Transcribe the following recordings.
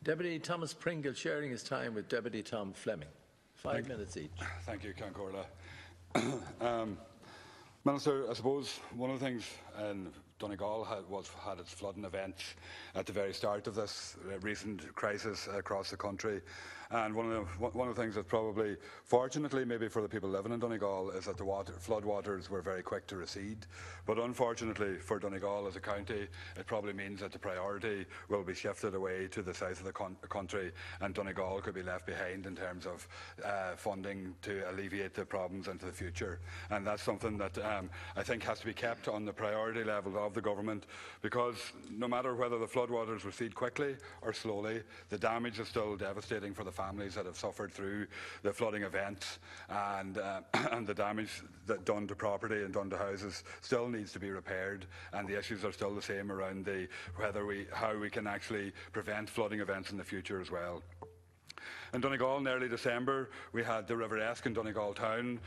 Deputy Thomas Pringle sharing his time with Deputy Tom Fleming. 5 minutes each. Thank you, Concorda. Minister, I suppose one of the things in Donegal had its flooding events at the very start of this recent crisis across the country. And one of the things that probably, fortunately maybe for the people living in Donegal, is that the floodwaters were very quick to recede. But unfortunately for Donegal as a county, it probably means that the priority will be shifted away to the south of the country, and Donegal could be left behind in terms of funding to alleviate the problems into the future. And that's something that I think has to be kept on the priority level of the government, because no matter whether the floodwaters recede quickly or slowly, the damage is still devastating for the families that have suffered through the flooding events, and the damage that done to property and done to houses still needs to be repaired, and the issues are still the same around how we can actually prevent flooding events in the future as well. In Donegal, in early December, we had the River Esk in Donegal town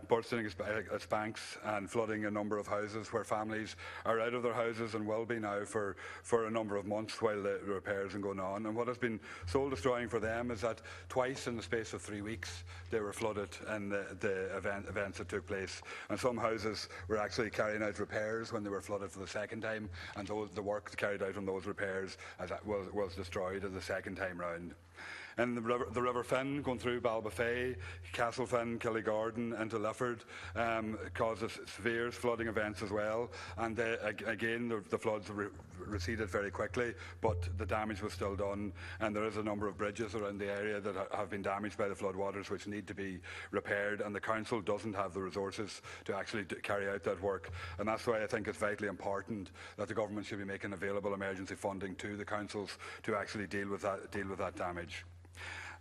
bursting its banks and flooding a number of houses where families are out of their houses and will be now for a number of months while the repairs are going on. And what has been soul destroying for them is that twice in the space of 3 weeks they were flooded in the events that took place. And some houses were actually carrying out repairs when they were flooded for the second time, and the work carried out on those repairs was destroyed the second time round. And the River Finn going through Balbafay, Castlefin, Killigordon into Lifford causes severe flooding events as well. And again, the floods receded very quickly, but the damage was still done. And there is a number of bridges around the area that have been damaged by the floodwaters, which need to be repaired. And the council doesn't have the resources to actually carry out that work. And that's why I think it's vitally important that the government should be making available emergency funding to the councils to actually deal with that damage.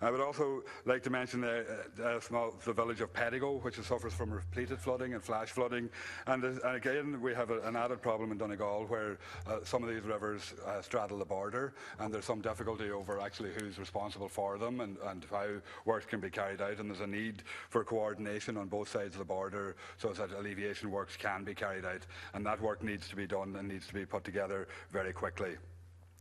I would also like to mention the village of Pedigo, which suffers from repeated flooding and flash flooding. And again, we have an added problem in Donegal where some of these rivers straddle the border, and there's some difficulty over actually who's responsible for them and how work can be carried out. And there's a need for coordination on both sides of the border so that alleviation works can be carried out. And that work needs to be done and needs to be put together very quickly.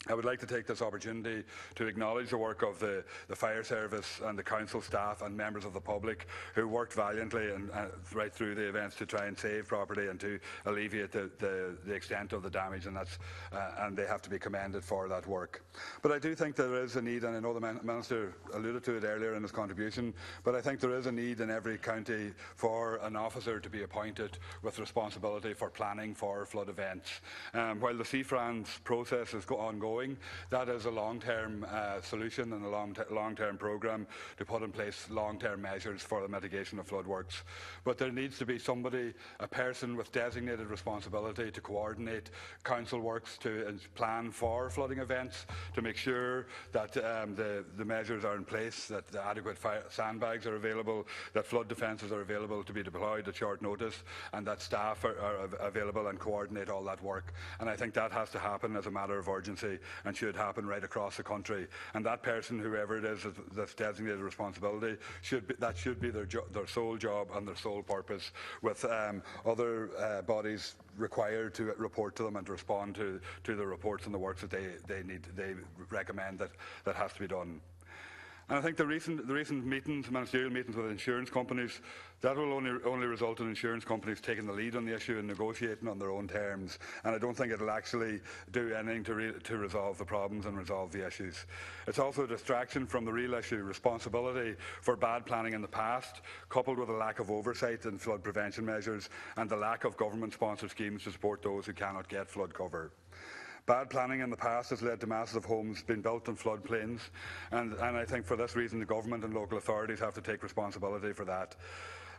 I would like to take this opportunity to acknowledge the work of the fire service and the council staff and members of the public who worked valiantly and right through the events to try and save property and to alleviate the extent of the damage, and they have to be commended for that work. But I do think there is a need, and I know the Minister alluded to it earlier in his contribution, but I think there is a need in every county for an officer to be appointed with responsibility for planning for flood events. While the CFRANS process is ongoing, that is a long-term solution and a long-term programme to put in place long-term measures for the mitigation of flood works. But there needs to be somebody, a person with designated responsibility to coordinate council works to plan for flooding events, to make sure that the measures are in place, that the adequate sandbags are available, that flood defences are available to be deployed at short notice, and that staff are available and coordinate all that work. And I think that has to happen as a matter of urgency and should happen right across the country. And that person, whoever it is that's designated responsibility, should be their sole job and their sole purpose, with other bodies required to report to them and to respond to the reports and the works that they recommend that has to be done. And I think the recent meetings, ministerial meetings with insurance companies, that will only result in insurance companies taking the lead on the issue and negotiating on their own terms. And I don't think it will actually do anything to resolve the problems and resolve the issues. It's also a distraction from the real issue, responsibility for bad planning in the past, coupled with a lack of oversight in flood prevention measures and the lack of government-sponsored schemes to support those who cannot get flood cover. Bad planning in the past has led to massive homes being built in floodplains, and I think for this reason the government and local authorities have to take responsibility for that.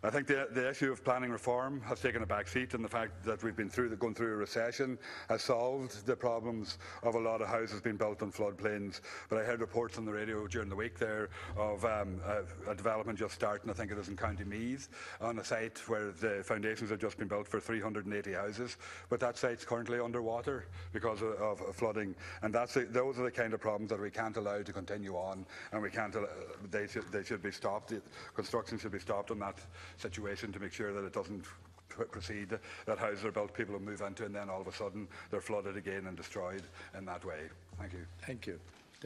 I think the issue of planning reform has taken a back seat, and the fact that we've been going through a recession has solved the problems of a lot of houses being built on floodplains. But I heard reports on the radio during the week there of a development just starting, I think it is in County Meath, on a site where the foundations have just been built for 380 houses, but that site's currently underwater because of flooding. And those are the kind of problems that we can't allow to continue on, and we can't. They should be stopped. The construction should be stopped on that situation to make sure that it doesn't proceed, that houses are built, people will move into, and then all of a sudden they're flooded again and destroyed in that way. Thank you. Thank you.